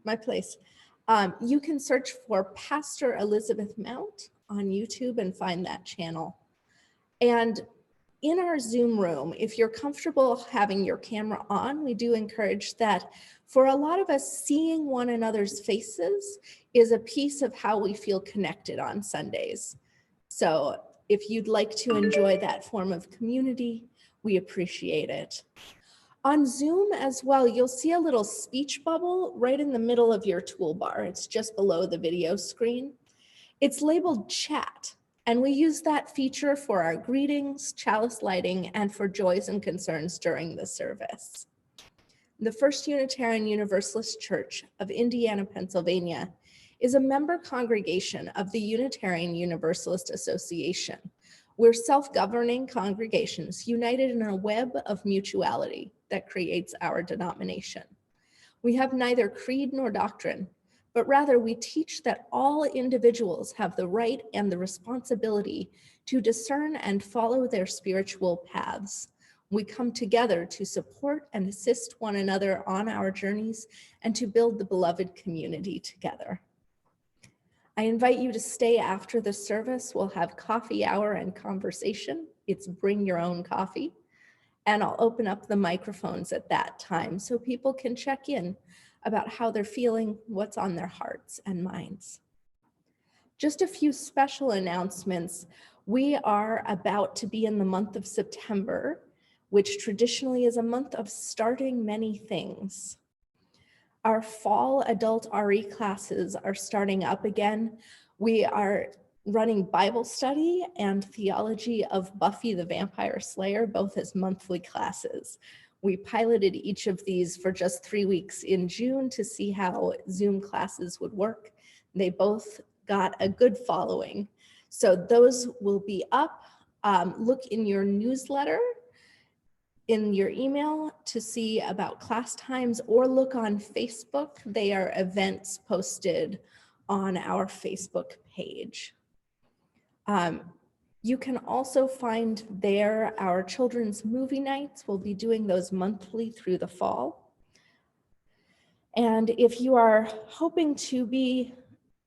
my place. You can search for Pastor Elizabeth Mount on YouTube and find that channel. And in our Zoom room, if you're comfortable having your camera on, we do encourage that. For a lot of us, seeing one another's faces is a piece of how we feel connected on Sundays. So if you'd like to enjoy that form of community, we appreciate it. On Zoom as well, you'll see a little speech bubble right in the middle of your toolbar. It's just below the video screen. It's labeled chat, and we use that feature for our greetings, chalice lighting, and for joys and concerns during the service. The First Unitarian Universalist Church of Indiana, Pennsylvania is a member congregation of the Unitarian Universalist Association. We're self-governing congregations united in a web of mutuality that creates our denomination. We have neither creed nor doctrine, but rather we teach that all individuals have the right and the responsibility to discern and follow their spiritual paths. We come together to support and assist one another on our journeys and to build the beloved community together. I invite you to stay after the service. We'll have coffee hour and conversation. It's bring your own coffee. And I'll open up the microphones at that time so people can check in about how they're feeling, what's on their hearts and minds. Just a few special announcements. We are about to be in the month of September, which traditionally is a month of starting many things. Our fall adult RE classes are starting up again. We are running Bible study and theology of Buffy the Vampire Slayer, both as monthly classes. We piloted each of these for just 3 weeks in June to see how Zoom classes would work. They both got a good following. So those will be up. Look in your newsletter, in your email to see about class times, or look on Facebook. They are events posted on our Facebook page. You can also find there our children's movie nights. We'll be doing those monthly through the fall. And if you are hoping to be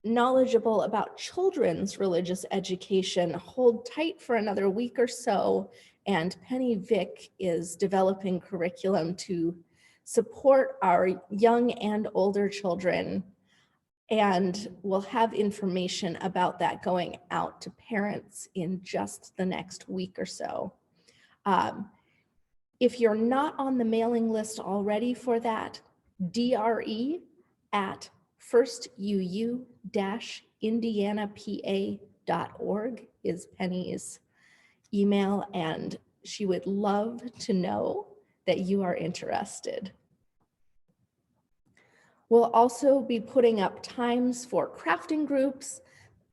knowledgeable about children's religious education, hold tight for another week or so. And Penny Vick is developing curriculum to support our young and older children. And we'll have information about that going out to parents in just the next week or so. If you're not on the mailing list already for that, dre@firstuu-indianapa.org is Penny's email, and she would love to know that you are interested. We'll also be putting up times for crafting groups,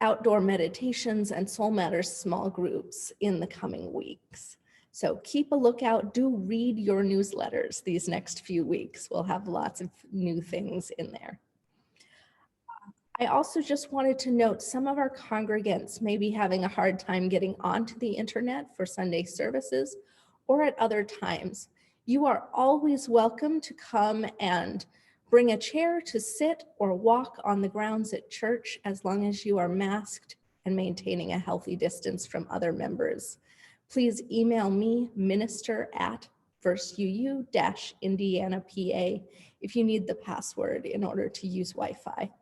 outdoor meditations, and Soul Matters small groups in the coming weeks. So keep a lookout. Do read your newsletters these next few weeks. We'll have lots of new things in there. I also just wanted to note some of our congregants may be having a hard time getting onto the internet for Sunday services or at other times. You are always welcome to come and bring a chair to sit or walk on the grounds at church as long as you are masked and maintaining a healthy distance from other members. Please email me, minister@firstuu-indianapa, if you need the password in order to use Wi-Fi.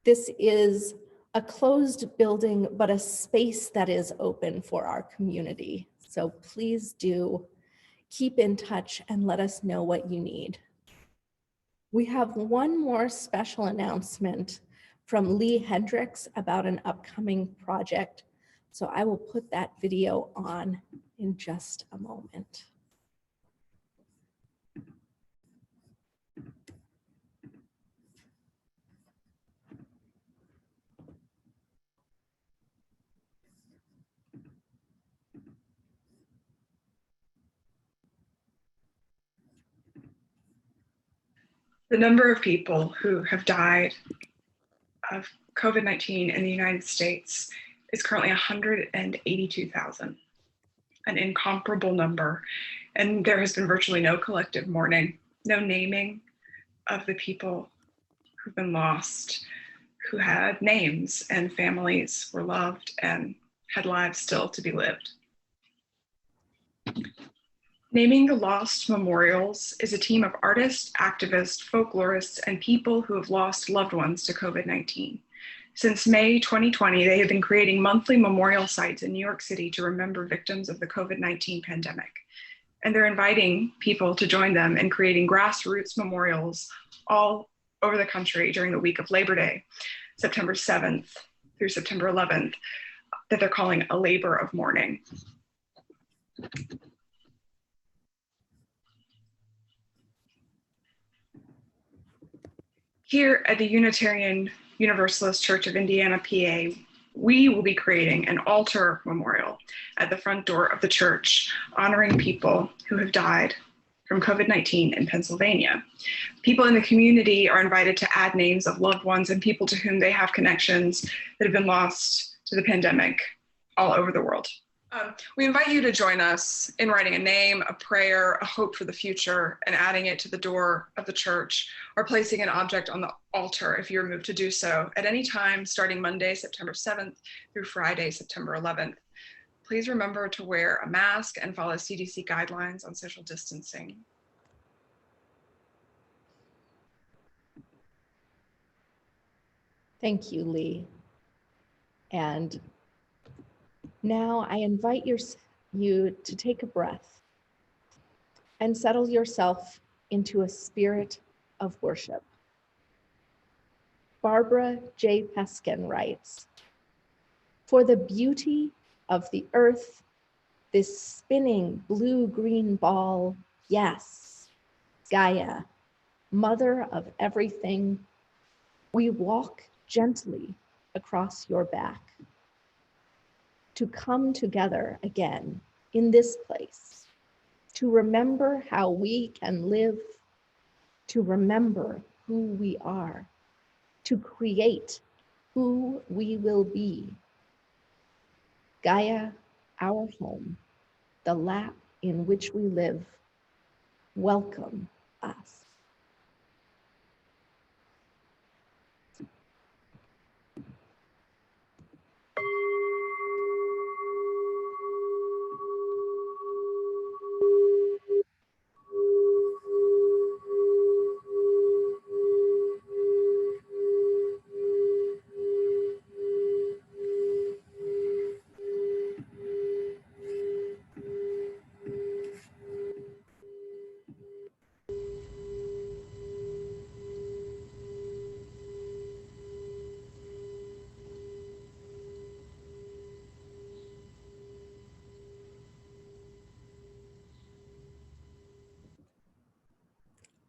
This is a closed building, but a space that is open for our community. So please do keep in touch and let us know what you need. We have one more special announcement from Lee Hendricks about an upcoming project. So I will put that video on in just a moment. The number of people who have died of COVID-19 in the United States is currently 182,000, an incomparable number. And there has been virtually no collective mourning, no naming of the people who've been lost, who had names and families, were loved, and had lives still to be lived. Naming the Lost Memorials is a team of artists, activists, folklorists, and people who have lost loved ones to COVID-19. Since May 2020, they have been creating monthly memorial sites in New York City to remember victims of the COVID-19 pandemic. And they're inviting people to join them in creating grassroots memorials all over the country during the week of Labor Day, September 7th through September 11th, that they're calling a labor of mourning. Here at the Unitarian Universalist Church of Indiana, PA, we will be creating an altar memorial at the front door of the church, honoring people who have died from COVID-19 in Pennsylvania. People in the community are invited to add names of loved ones and people to whom they have connections that have been lost to the pandemic all over the world. We invite you to join us in writing a name, a prayer, a hope for the future, and adding it to the door of the church, or placing an object on the altar if you're moved to do so at any time starting Monday, September 7th through Friday, September 11th. Please remember to wear a mask and follow CDC guidelines on social distancing. Thank you, Lee. And now I invite you to take a breath and settle yourself into a spirit of worship. Barbara J. Peskin writes, "For the beauty of the earth, this spinning blue-green ball, yes, Gaia, mother of everything, we walk gently across your back. To come together again in this place, to remember how we can live, to remember who we are, to create who we will be. Gaia, our home, the lap in which we live, welcome us."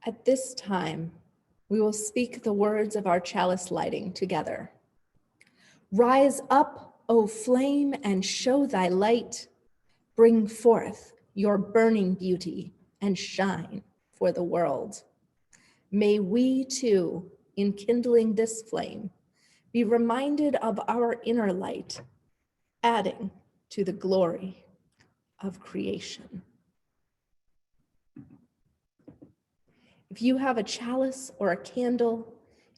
At this time, we will speak the words of our chalice lighting together. Rise up, O flame, and show thy light. Bring forth your burning beauty and shine for the world. May we too, in kindling this flame, be reminded of our inner light, adding to the glory of creation. If you have a chalice or a candle,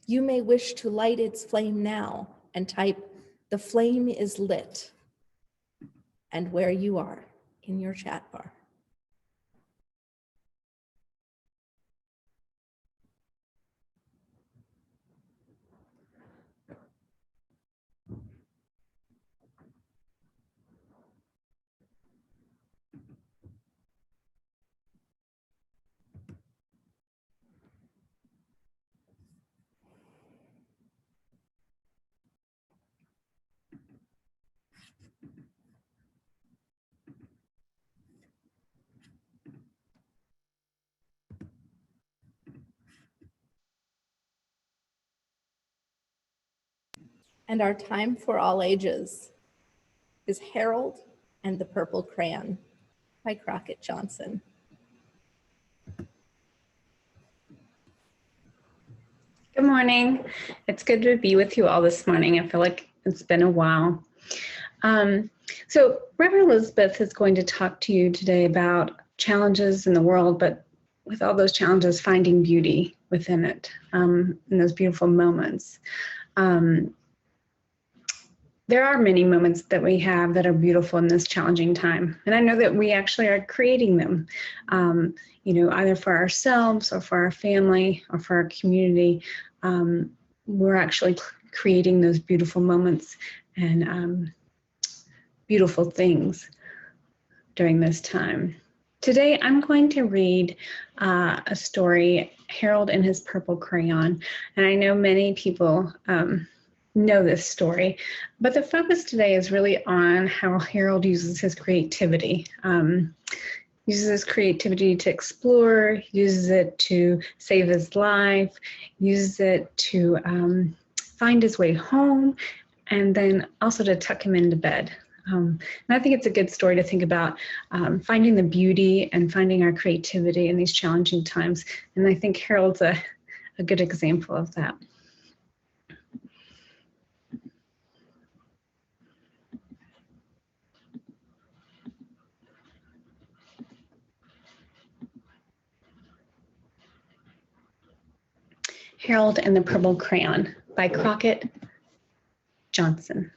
you may wish to light its flame now and type, "The flame is lit," and where you are in your chat bar. And our time for all ages is Harold and the Purple Crayon by Crockett Johnson. Good morning. It's good to be with you all this morning. I feel like it's been a while. So Reverend Elizabeth is going to talk to you today about challenges in the world, but with all those challenges, finding beauty within it, in those beautiful moments. There are many moments that we have that are beautiful in this challenging time. And I know that we actually are creating them, either for ourselves or for our family or for our community. We're actually creating those beautiful moments and beautiful things during this time. Today, I'm going to read a story, Harold and His Purple Crayon. And I know many people know this story, but the focus today is really on how Harold uses his creativity. Uses his creativity to explore, uses it to save his life, uses it to find his way home, and then also to tuck him into bed. And I think it's a good story to think about finding the beauty and finding our creativity in these challenging times. And I think Harold's a good example of that. Harold and the Purple Crayon by Crockett Johnson.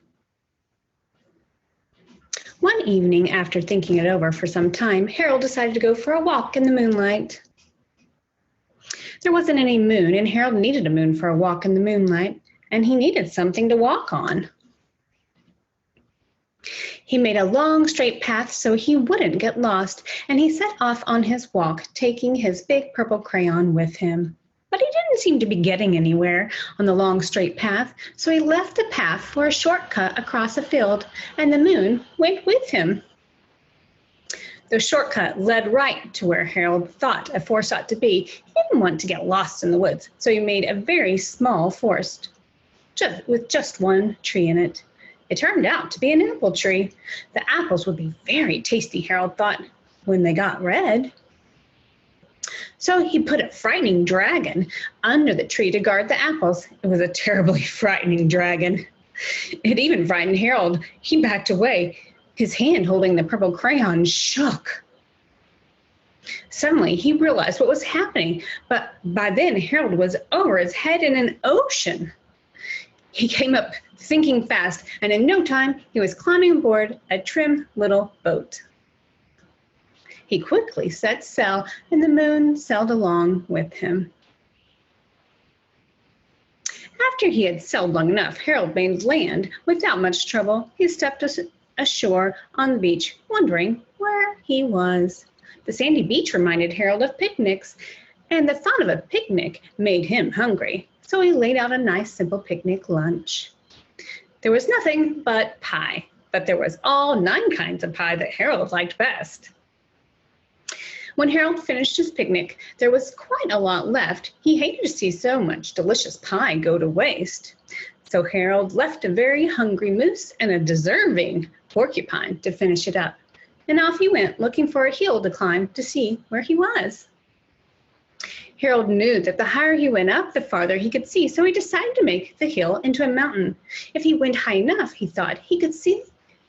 One evening, after thinking it over for some time, Harold decided to go for a walk in the moonlight. There wasn't any moon, and Harold needed a moon for a walk in the moonlight, and he needed something to walk on. He made a long, straight path so he wouldn't get lost, and he set off on his walk, taking his big purple crayon with him. But he didn't seem to be getting anywhere on the long, straight path, so he left the path for a shortcut across a field, and the moon went with him. The shortcut led right to where Harold thought a forest ought to be. He didn't want to get lost in the woods, so he made a very small forest, with just one tree in it. It turned out to be an apple tree. The apples would be very tasty, Harold thought, when they got red. So he put a frightening dragon under the tree to guard the apples. It was a terribly frightening dragon. It even frightened Harold. He backed away. His hand holding the purple crayon shook. Suddenly, he realized what was happening, but by then Harold was over his head in an ocean. He came up thinking fast, and in no time, he was climbing aboard a trim little boat. He quickly set sail, and the moon sailed along with him. After he had sailed long enough, Harold made land without much trouble. He stepped ashore on the beach, wondering where he was. The sandy beach reminded Harold of picnics, and the thought of a picnic made him hungry. So he laid out a nice, simple picnic lunch. There was nothing but pie, but there was all 9 kinds of pie that Harold liked best. When Harold finished his picnic, there was quite a lot left. He hated to see so much delicious pie go to waste. So Harold left a very hungry moose and a deserving porcupine to finish it up. And off he went, looking for a hill to climb to see where he was. Harold knew that the higher he went up, the farther he could see, so he decided to make the hill into a mountain. If he went high enough, he thought, he could see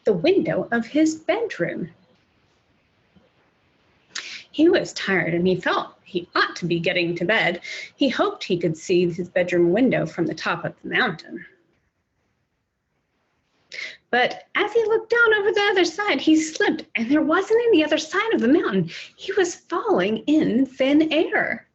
the window of his bedroom. He was tired and he felt he ought to be getting to bed. He hoped he could see his bedroom window from the top of the mountain. But as he looked down over the other side, he slipped, and there wasn't any other side of the mountain. He was falling in thin air.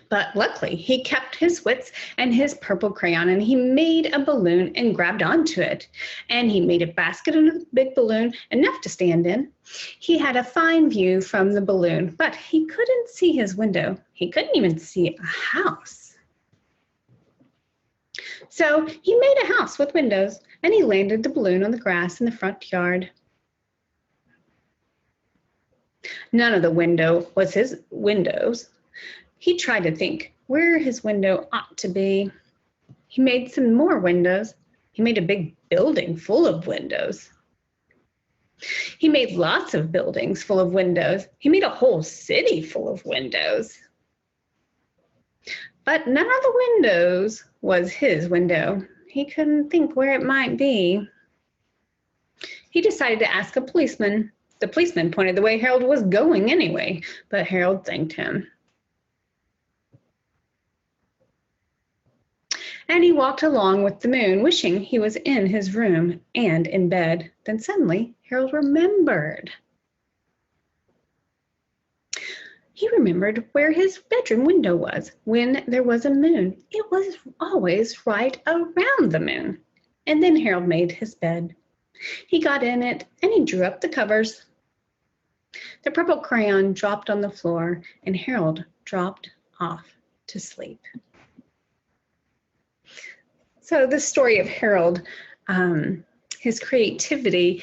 But luckily, he kept his wits and his purple crayon, and he made a balloon and grabbed onto it. And he made a basket in a big balloon, enough to stand in. He had a fine view from the balloon, but he couldn't see his window. He couldn't even see a house. So he made a house with windows, and he landed the balloon on the grass in the front yard. None of the window was his windows. He tried to think where his window ought to be. He made some more windows. He made a big building full of windows. He made lots of buildings full of windows. He made a whole city full of windows. But none of the windows was his window. He couldn't think where it might be. He decided to ask a policeman. The policeman pointed the way Harold was going anyway, but Harold thanked him. And he walked along with the moon, wishing he was in his room and in bed. Then suddenly, Harold remembered. He remembered where his bedroom window was. When there was a moon, it was always right around the moon. And then Harold made his bed. He got in it and he drew up the covers. The purple crayon dropped on the floor and Harold dropped off to sleep. So the story of Harold, his creativity,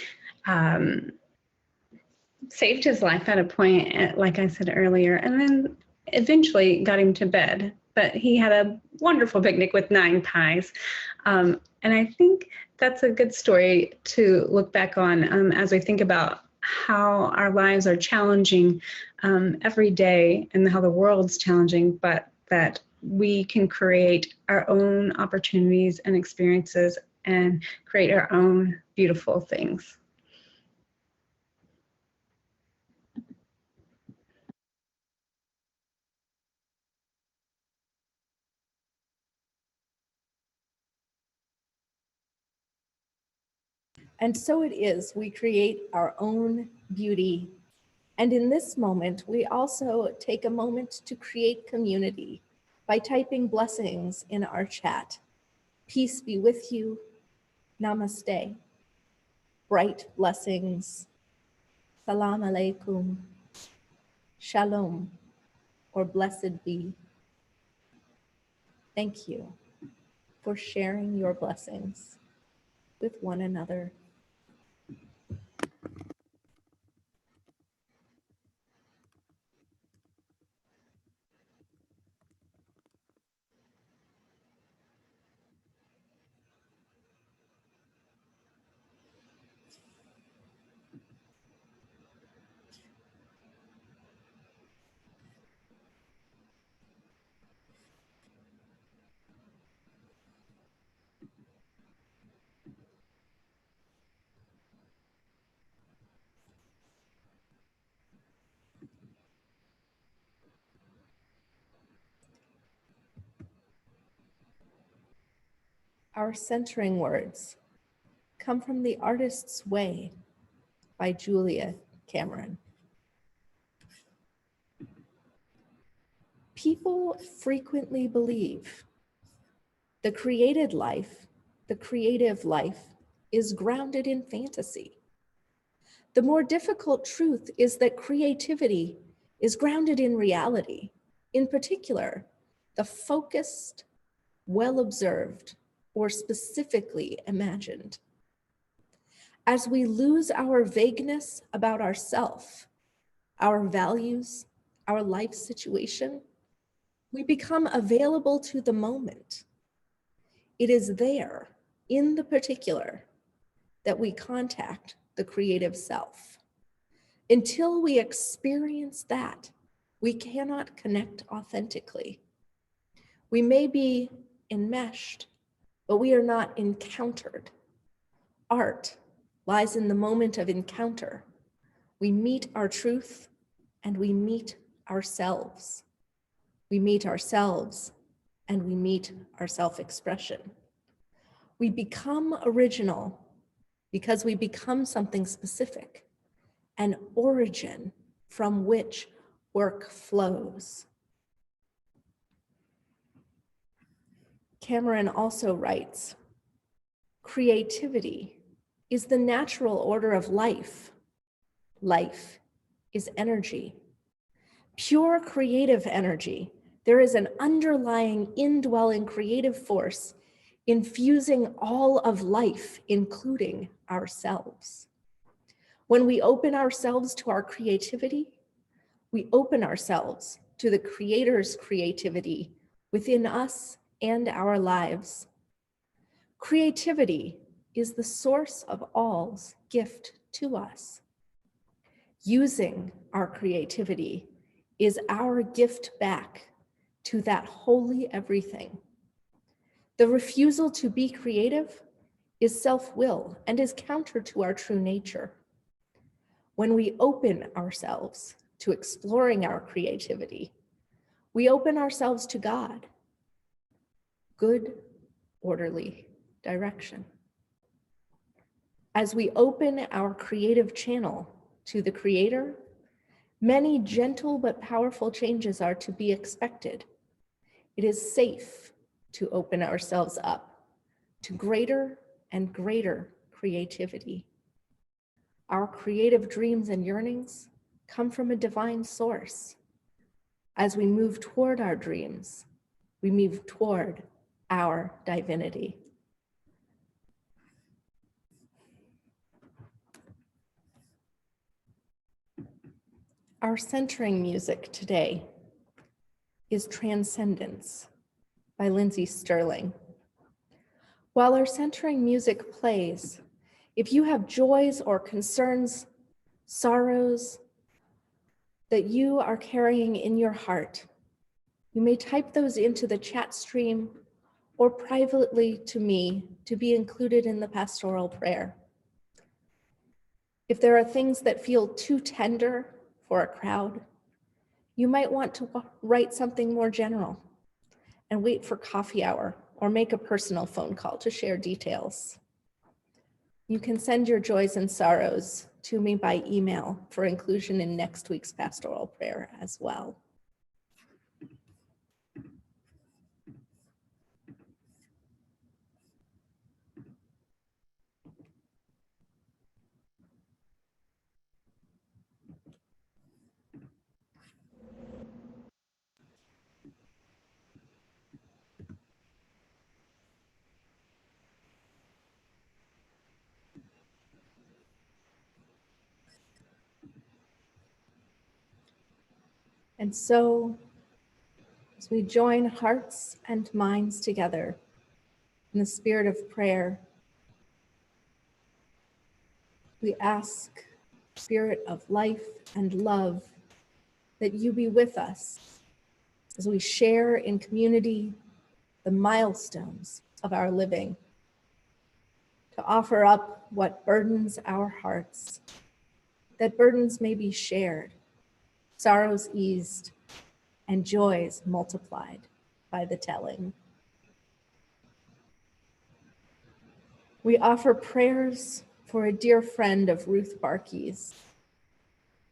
saved his life at a point, like I said earlier, and then eventually got him to bed. But he had a wonderful picnic with 9 pies. And I think that's a good story to look back on as we think about how our lives are challenging every day and how the world's challenging, but that we can create our own opportunities and experiences and create our own beautiful things. And so it is, we create our own beauty. And in this moment, we also take a moment to create community by typing blessings in our chat. Peace be with you. Namaste. Bright blessings. Salam alaikum. Shalom, or blessed be. Thank you for sharing your blessings with one another. Our centering words come from The Artist's Way by Julia Cameron. People frequently believe the creative life is grounded in fantasy. The more difficult truth is that creativity is grounded in reality, in particular, the focused, well-observed, or specifically imagined. As we lose our vagueness about ourself, our values, our life situation, we become available to the moment. It is there, in the particular, that we contact the creative self. Until we experience that, we cannot connect authentically. We may be enmeshed, but we are not encountered. Art lies in the moment of encounter. We meet our truth and we meet ourselves. We meet ourselves and we meet our self-expression. We become original because we become something specific, an origin from which work flows. Cameron also writes, creativity is the natural order of life. Life is energy. Pure creative energy. There is an underlying indwelling creative force infusing all of life, including ourselves. When we open ourselves to our creativity, we open ourselves to the Creator's creativity within us and our lives. Creativity is the source of all's gift to us. Using our creativity is our gift back to that holy everything. The refusal to be creative is self-will and is counter to our true nature. When we open ourselves to exploring our creativity, we open ourselves to God. Good, orderly direction. As we open our creative channel to the Creator, many gentle but powerful changes are to be expected. It is safe to open ourselves up to greater and greater creativity. Our creative dreams and yearnings come from a divine source. As we move toward our dreams, we move toward our divinity. Our centering music today is Transcendence by Lindsey Sterling. While our centering music plays, if you have joys or concerns, sorrows that you are carrying in your heart, you may type those into the chat stream or privately to me to be included in the pastoral prayer. If there are things that feel too tender for a crowd, you might want to write something more general and wait for coffee hour or make a personal phone call to share details. You can send your joys and sorrows to me by email for inclusion in next week's pastoral prayer as well. And so, as we join hearts and minds together in the spirit of prayer, we ask, Spirit of life and love, that you be with us as we share in community the milestones of our living, to offer up what burdens our hearts, that burdens may be shared, sorrows eased, and joys multiplied by the telling. We offer prayers for a dear friend of Ruth Barkey's,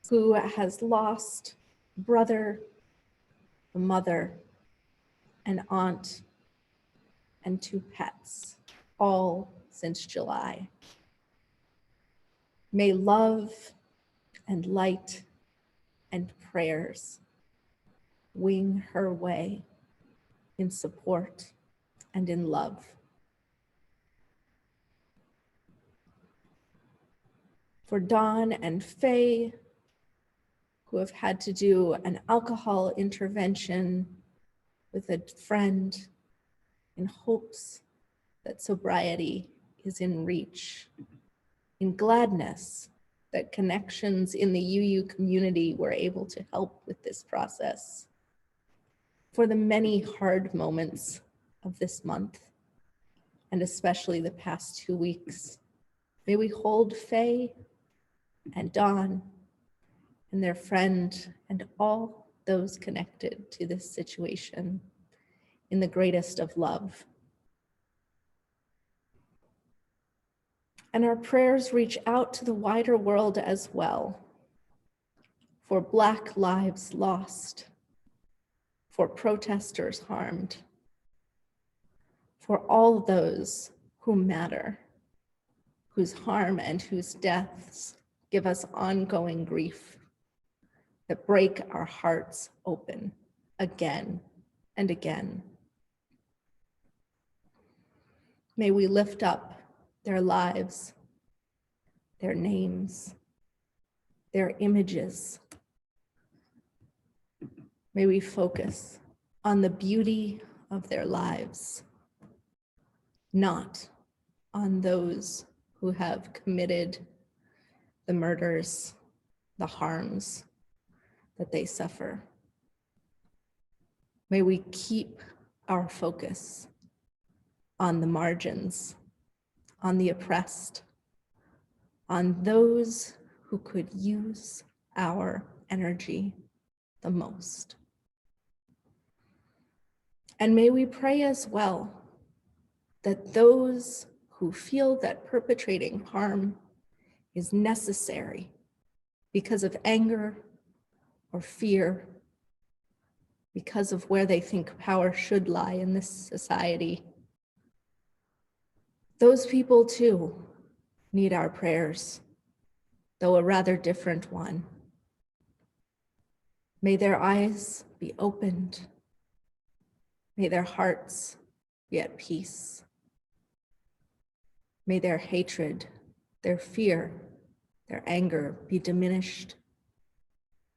who has lost a brother, a mother, an aunt, and 2 pets, all since July. May love and light and prayers wing her way in support and in love. For Dawn and Faye, who have had to do an alcohol intervention with a friend in hopes that sobriety is in reach, in gladness that connections in the UU community were able to help with this process. For the many hard moments of this month, and especially the past 2 weeks, may we hold Faye and Dawn and their friend and all those connected to this situation in the greatest of love. And our prayers reach out to the wider world as well, for Black lives lost, for protesters harmed, for all those who matter, whose harm and whose deaths give us ongoing grief that break our hearts open again and again. May we lift up their lives, their names, their images. May we focus on the beauty of their lives, not on those who have committed the murders, the harms that they suffer. May we keep our focus on the margins, on the oppressed, on those who could use our energy the most. And may we pray as well that those who feel that perpetrating harm is necessary because of anger or fear, because of where they think power should lie in this society, those people too need our prayers, though a rather different one. May their eyes be opened. May their hearts be at peace. May their hatred, their fear, their anger be diminished.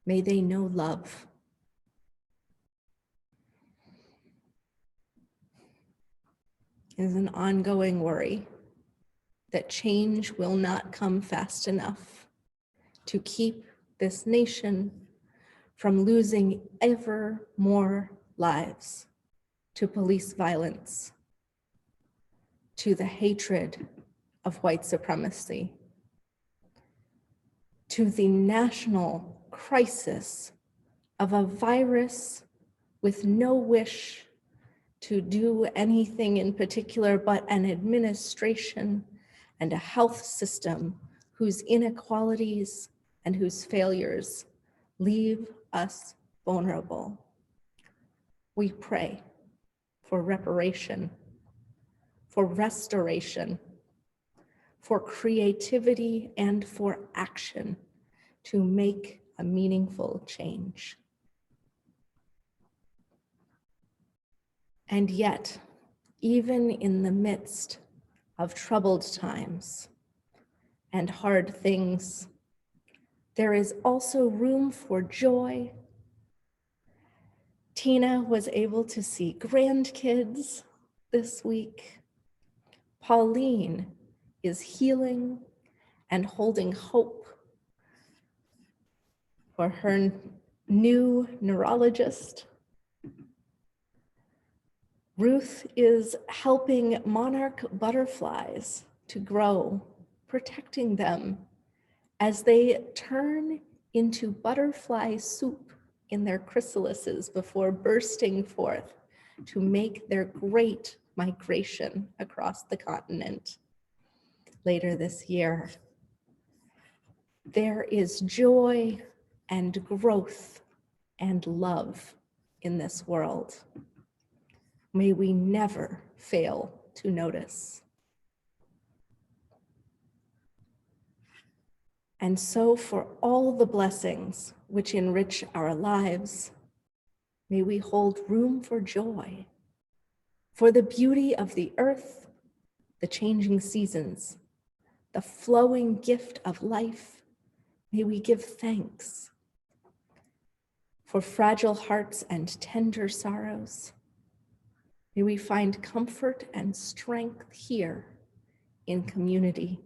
May they know love. It is an ongoing worry that change will not come fast enough to keep this nation from losing ever more lives to police violence, to the hatred of white supremacy, to the national crisis of a virus with no wish to do anything in particular but an administration and a health system whose inequalities and whose failures leave us vulnerable. We pray for reparation, for restoration, for creativity, and for action to make a meaningful change. And yet, even in the midst of troubled times and hard things, there is also room for joy. Tina was able to see grandkids this week. Pauline is healing and holding hope for her new neurologist. Ruth is helping monarch butterflies to grow, protecting them as they turn into butterfly soup in their chrysalises before bursting forth to make their great migration across the continent later this year. There is joy and growth and love in this world. May we never fail to notice. And so for all the blessings which enrich our lives, may we hold room for joy, for the beauty of the earth, the changing seasons, the flowing gift of life. May we give thanks for fragile hearts and tender sorrows. May we find comfort and strength here in community.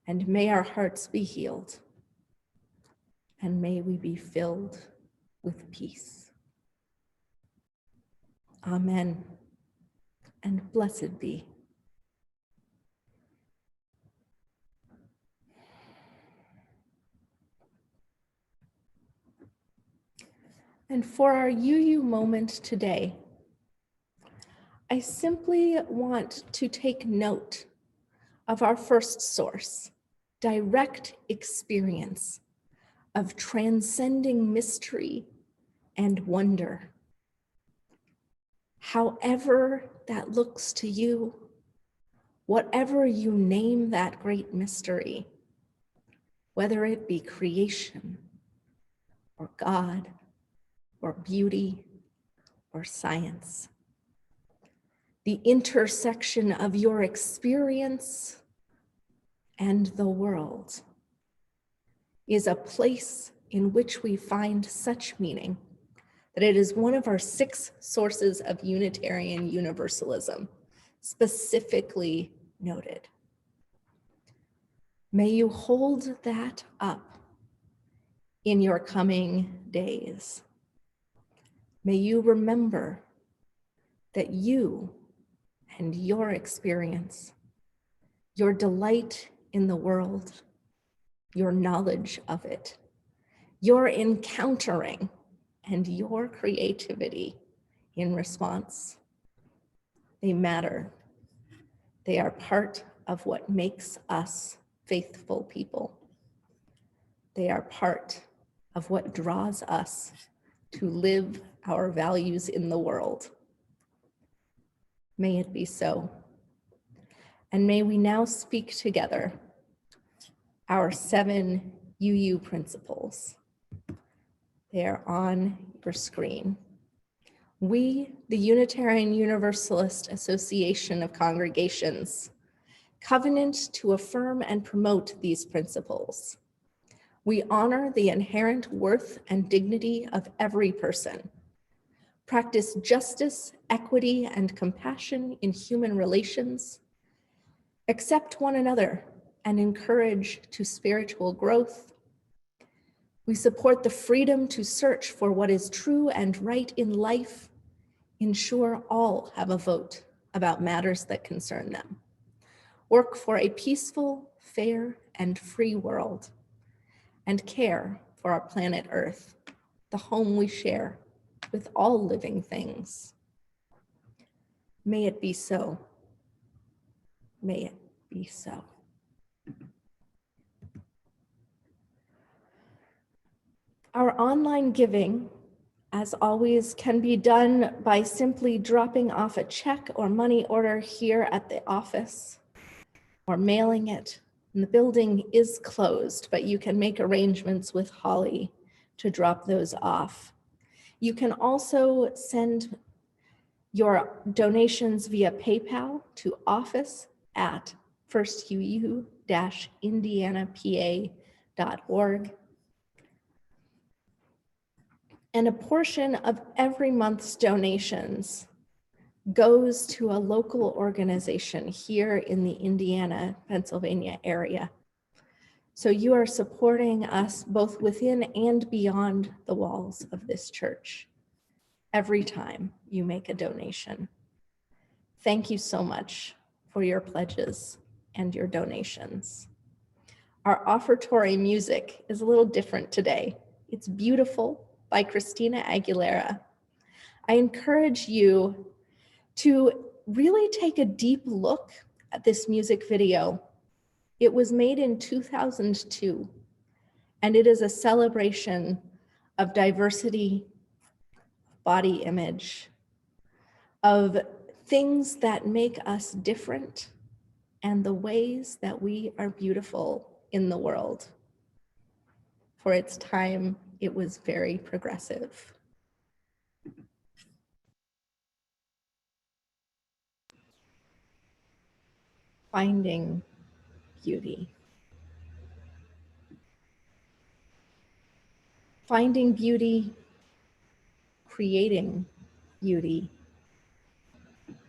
And may our hearts be healed. And may we be filled with peace. Amen. And blessed be. And for our UU moment today, I simply want to take note of our first source, direct experience of transcending mystery and wonder. However that looks to you, whatever you name that great mystery, whether it be creation or God or beauty or science, the intersection of your experience and the world is a place in which we find such meaning that it is one of our 6 sources of Unitarian Universalism, specifically noted. May you hold that up in your coming days. May you remember that you and your experience, your delight in the world, your knowledge of it, your encountering, and your creativity in response, they matter They are part of what makes us faithful people. They are part of what draws us to live our values in the world. May it be so. And may we now speak together our 7 UU principles. They are on your screen. We, the Unitarian Universalist Association of Congregations, covenant to affirm and promote these principles. We honor the inherent worth and dignity of every person, practice justice, equity, and compassion in human relations, accept one another and encourage to spiritual growth. We support the freedom to search for what is true and right in life, ensure all have a vote about matters that concern them, work for a peaceful, fair, and free world, and care for our planet Earth, the home we share with all living things. May it be so. May it be so. Our online giving, as always, can be done by simply dropping off a check or money order here at the office or mailing it. And the building is closed, but you can make arrangements with Holly to drop those off. You can also send your donations via PayPal to office@firstuu-indianapa.org. And a portion of every month's donations goes to a local organization here in the Indiana, Pennsylvania area. So you are supporting us both within and beyond the walls of this church every time you make a donation. Thank you so much for your pledges and your donations. Our offertory music is a little different today. It's Beautiful by Christina Aguilera. I encourage you to really take a deep look at this music video. It was made in 2002, and it is a celebration of diversity, body image, of things that make us different, and the ways that we are beautiful in the world. For its time, it was very progressive. Finding beauty. Finding beauty, creating beauty,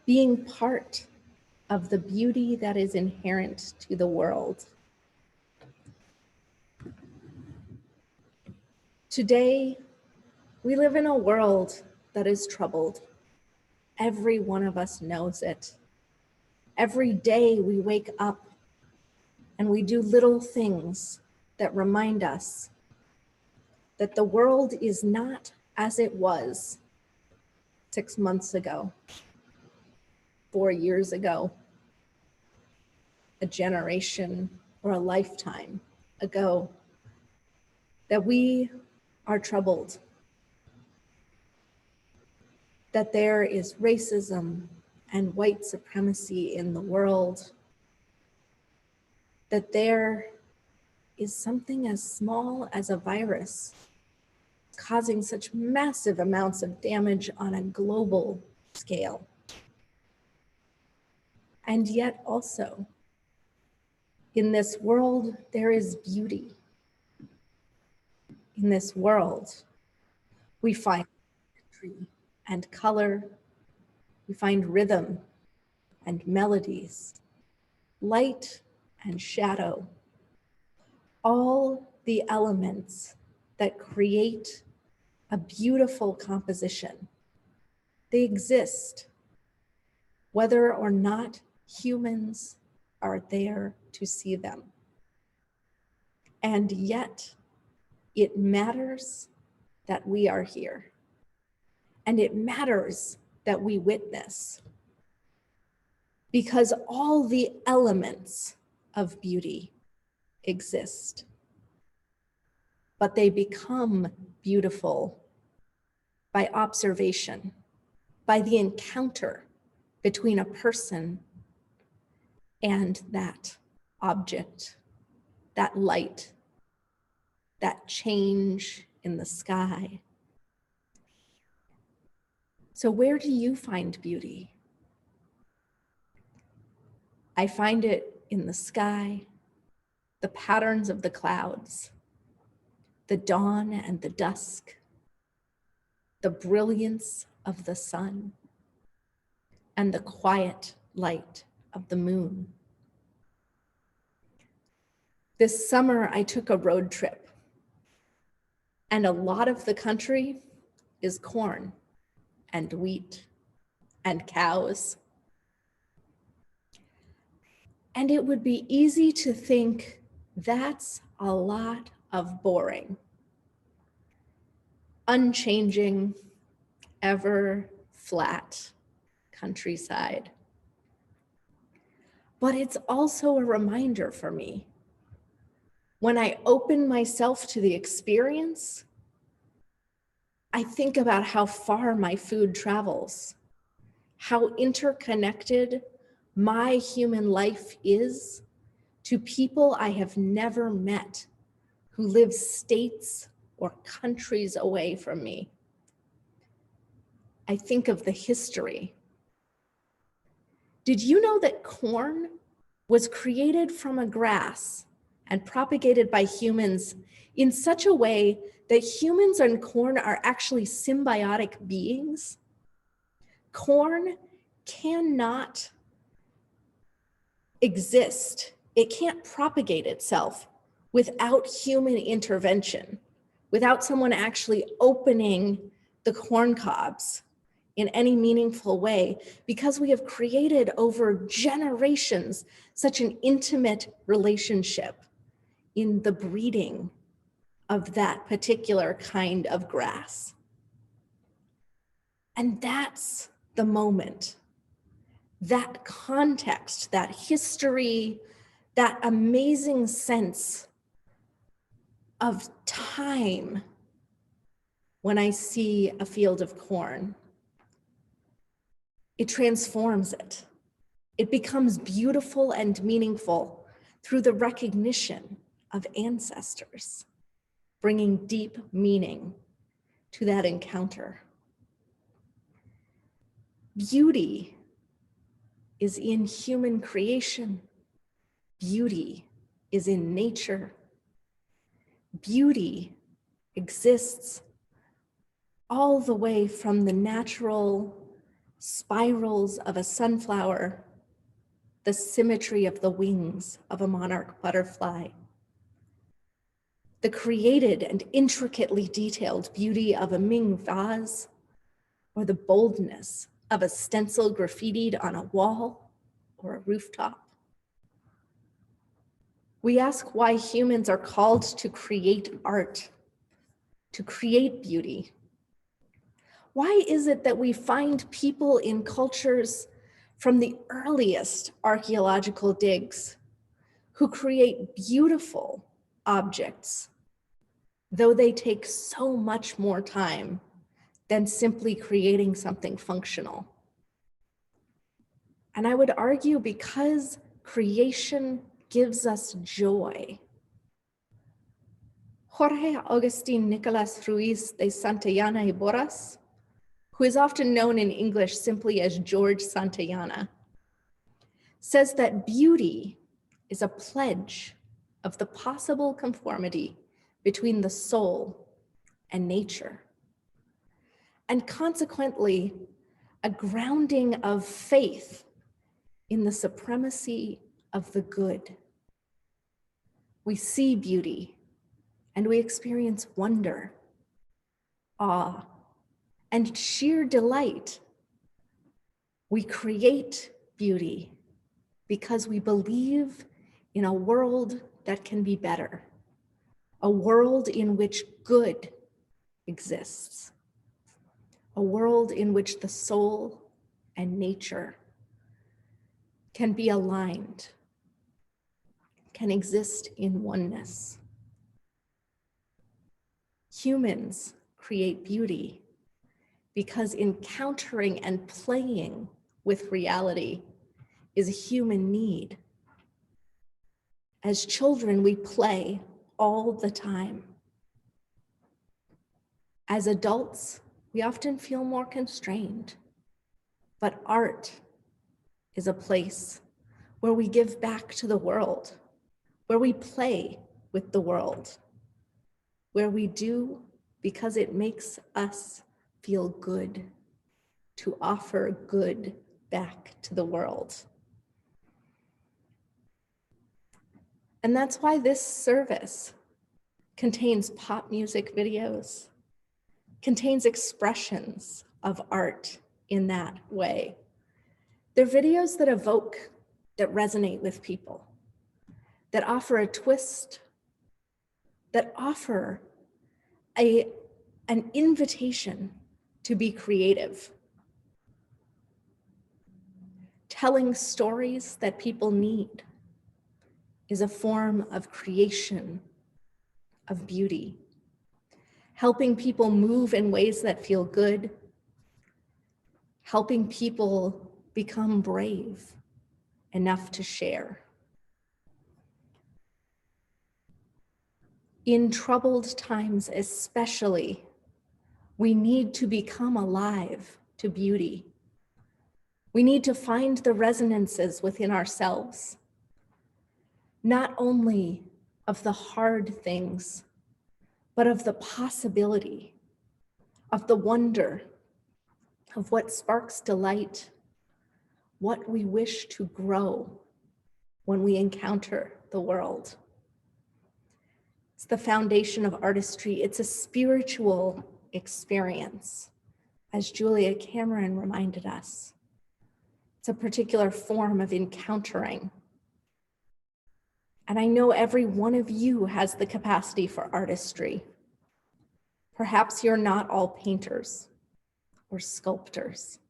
being part of the beauty that is inherent to the world. Today, we live in a world that is troubled. Every one of us knows it. Every day we wake up and we do little things that remind us that the world is not as it was 6 months ago, 4 years ago, a generation or a lifetime ago, that we are troubled, that there is racism and white supremacy in the world, that there is something as small as a virus causing such massive amounts of damage on a global scale. And yet also, in this world, there is beauty. In this world, we find poetry and color, we find rhythm and melodies, light and shadow, all the elements that create a beautiful composition. They exist, whether or not humans are there to see them. And yet, it matters that we are here. And it matters that we witness. because all the elements of beauty exist, but they become beautiful by observation, by the encounter between a person and that object, that light, that change in the sky. So where do you find beauty? I find it in the sky, the patterns of the clouds, the dawn and the dusk, the brilliance of the sun, and the quiet light of the moon. This summer, I took a road trip, and a lot of the country is corn and wheat and cows. And it would be easy to think that's a lot of boring, unchanging, ever flat countryside. But it's also a reminder for me. When I open myself to the experience, I think about how far my food travels, how interconnected my human life is to people I have never met who live states or countries away from me. I think of the history. Did you know that corn was created from a grass and propagated by humans in such a way that humans and corn are actually symbiotic beings? Corn cannot exist. It can't propagate itself without human intervention, without someone actually opening the corn cobs in any meaningful way, because we have created over generations such an intimate relationship in the breeding of that particular kind of grass. And that's the moment, that context, that history, that amazing sense of time when I see a field of corn. It transforms it. It becomes beautiful and meaningful through the recognition of ancestors, bringing deep meaning to that encounter. Beauty is in human creation. Beauty is in nature. Beauty exists all the way from the natural spirals of a sunflower, the symmetry of the wings of a monarch butterfly, the created and intricately detailed beauty of a Ming vase, or the boldness of a stencil graffitied on a wall or a rooftop. We ask why humans are called to create art, to create beauty. Why is it that we find people in cultures from the earliest archaeological digs who create beautiful objects, though they take so much more time than simply creating something functional? And I would argue because creation gives us joy. Jorge Agustin Nicolas Ruiz de Santillana y Borras, who is often known in English simply as George Santayana, says that beauty is a pledge of the possible conformity between the soul and nature, and consequently, a grounding of faith in the supremacy of the good. We see beauty and we experience wonder, awe, and sheer delight. We create beauty because we believe in a world that can be better, a world in which good exists, a world in which the soul and nature can be aligned, can exist in oneness. Humans create beauty because encountering and playing with reality is a human need. As children, we play all the time. As adults, we often feel more constrained, but art is a place where we give back to the world, where we play with the world, where we do because it makes us feel good, to offer good back to the world. And that's why this service contains pop music videos, contains expressions of art in that way. They're videos that evoke, that resonate with people, that offer a twist, that offer an invitation to be creative. Telling stories that people need is a form of creation, of beauty. Helping people move in ways that feel good, helping people become brave enough to share. In troubled times especially, we need to become alive to beauty. We need to find the resonances within ourselves, not only of the hard things, but of the possibility, of the wonder, of what sparks delight, what we wish to grow when we encounter the world. It's the foundation of artistry. It's a spiritual experience, as Julia Cameron reminded us. It's a particular form of encountering. And I know every one of you has the capacity for artistry. Perhaps you're not all painters or sculptors,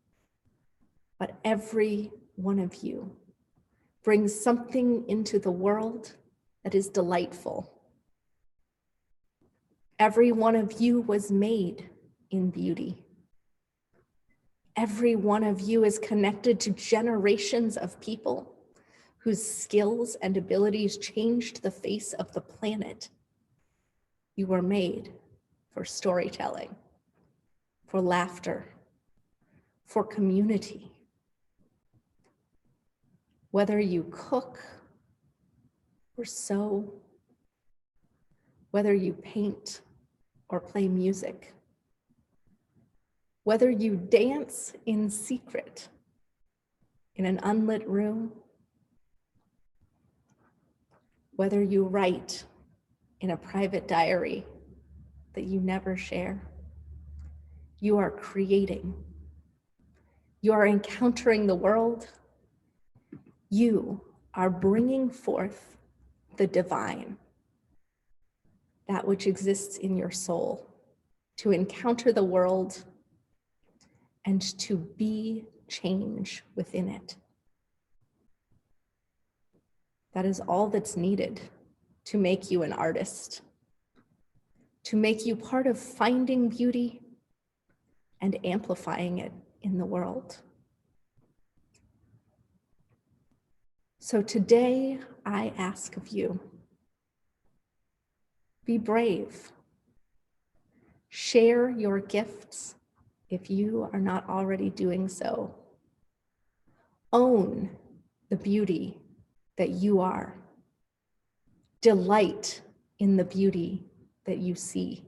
but every one of you brings something into the world that is delightful. Every one of you was made in beauty. Every one of you is connected to generations of people whose skills and abilities changed the face of the planet. You were made for storytelling, for laughter, for community. Whether you cook or sew, whether you paint or play music, whether you dance in secret in an unlit room, whether you write in a private diary that you never share, you are creating. You are encountering the world. You are bringing forth the divine, that which exists in your soul, to encounter the world and to be change within it. That is all that's needed to make you an artist, to make you part of finding beauty and amplifying it in the world. So today I ask of you, be brave. Share your gifts if you are not already doing so. Own the beauty that you are. Delight in the beauty that you see.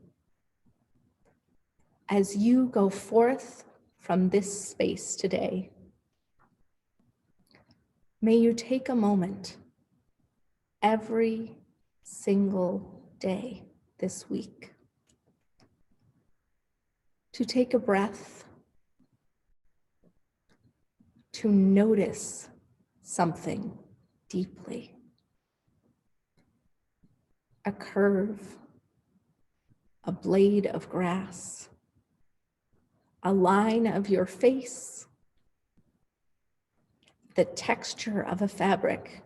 As you go forth from this space today, may you take a moment every single day this week to take a breath, to notice something deeply. A curve, a blade of grass, a line of your face, the texture of a fabric.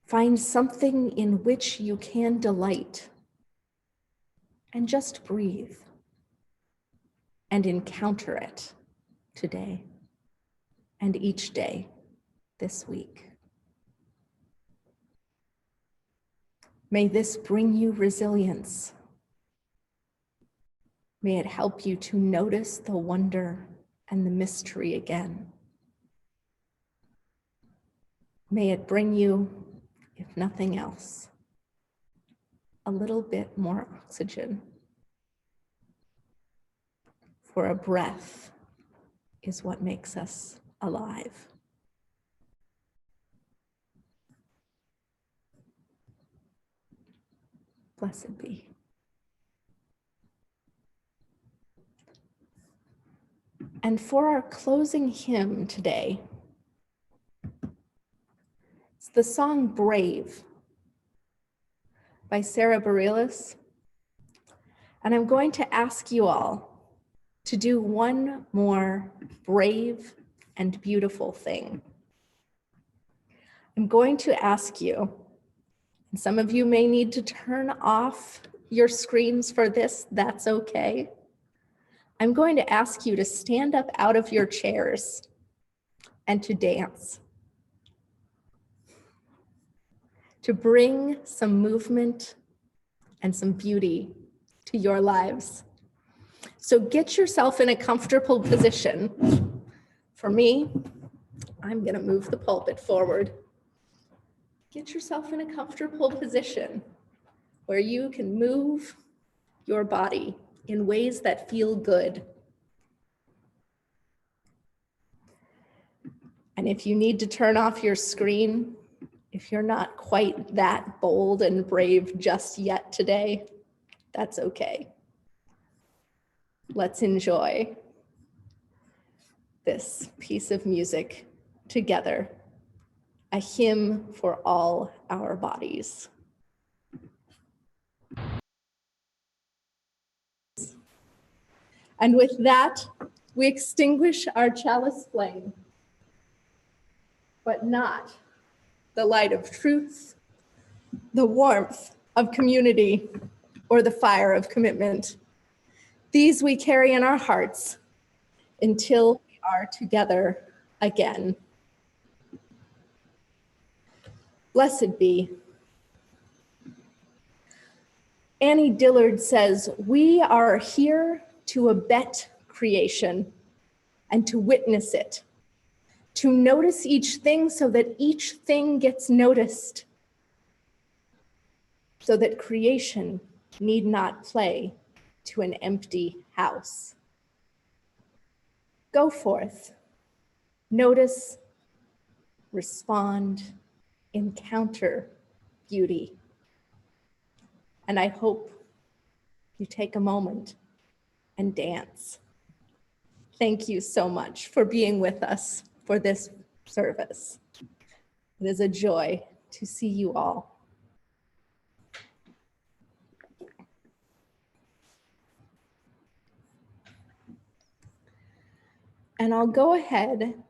Find something in which you can delight and just breathe and encounter it today and each day this week. May this bring you resilience. May it help you to notice the wonder and the mystery again. May it bring you, if nothing else, a little bit more oxygen. For a breath is what makes us alive. Blessed be. And for our closing hymn today, it's the song Brave by Sarah Bareilles. And I'm going to ask you all to do one more brave and beautiful thing. I'm going to ask you, and some of you may need to turn off your screens for this, that's okay. I'm going to ask you to stand up out of your chairs and to dance, to bring some movement and some beauty to your lives. So get yourself in a comfortable position. For me, I'm gonna move the pulpit forward. Get yourself in a comfortable position where you can move your body in ways that feel good. And if you need to turn off your screen, if you're not quite that bold and brave just yet today, that's okay. Let's enjoy this piece of music together, a hymn for all our bodies. And with that, we extinguish our chalice flame, but not the light of truth, the warmth of community, or the fire of commitment. These we carry in our hearts until we are together again. Blessed be. Annie Dillard says, "We are here to abet creation and to witness it, to notice each thing so that each thing gets noticed, so that creation need not play to an empty house." Go forth, notice, respond, encounter beauty. And I hope you take a moment and dance. Thank you so much for being with us for this service. It is a joy to see you all. And I'll go ahead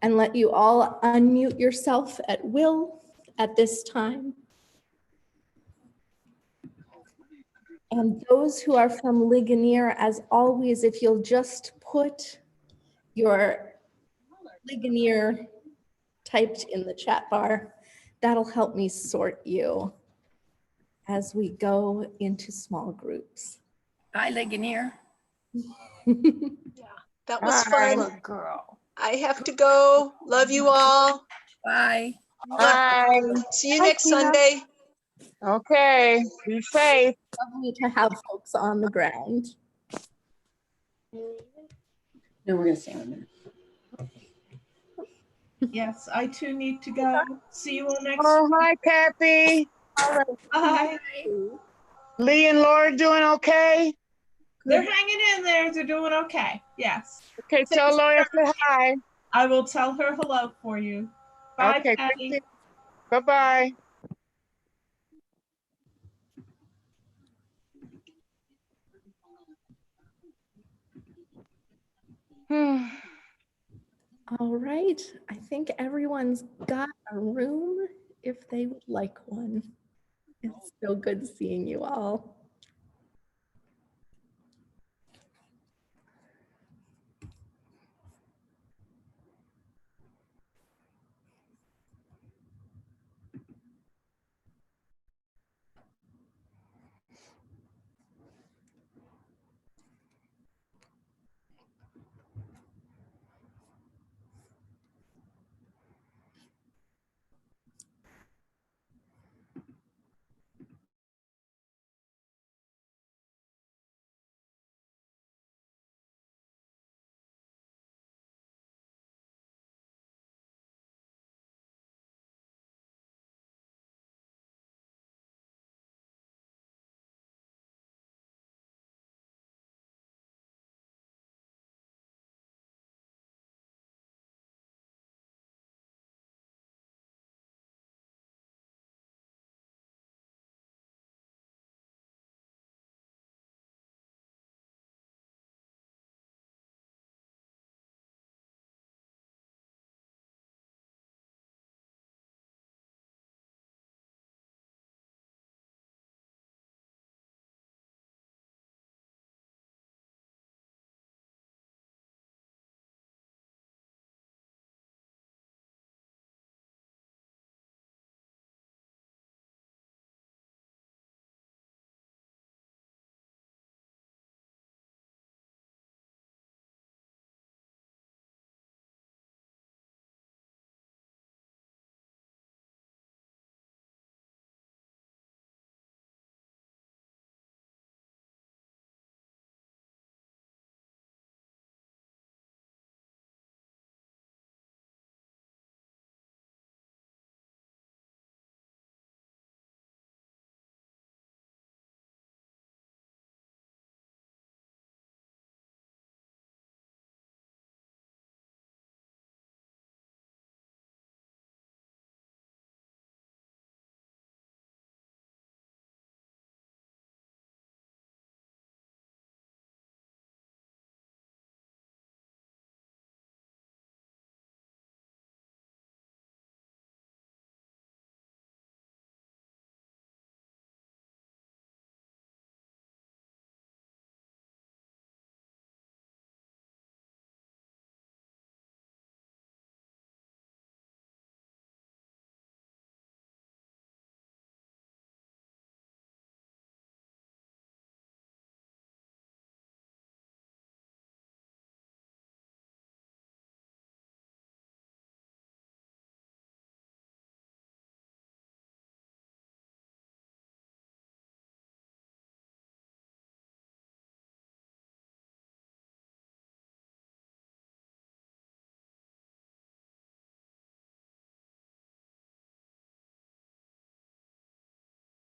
and let you all unmute yourself at will at this time. And those who are from Ligonier, as always, if you'll just put your Ligonier typed in the chat bar, that'll help me sort you as we go into small groups. Hi, Ligonier. That was fun. Good girl. I have to go. Love you all. Bye. Bye. See you Bye, next Tina. Sunday. Okay. Be safe. Lovely to have folks on the ground. No, we're gonna stay in a minute. Yes, I too need to go. See you all next Oh, week. hi, Kathy. Bye. Lee and Laura doing okay? They're hanging in there. They're doing okay. Yes. Okay, tell Laura say hi. I will tell her hello for you. Bye, Okay, Patty. bye-bye. All right. I think everyone's got a room if they would like one. It's so good seeing you all.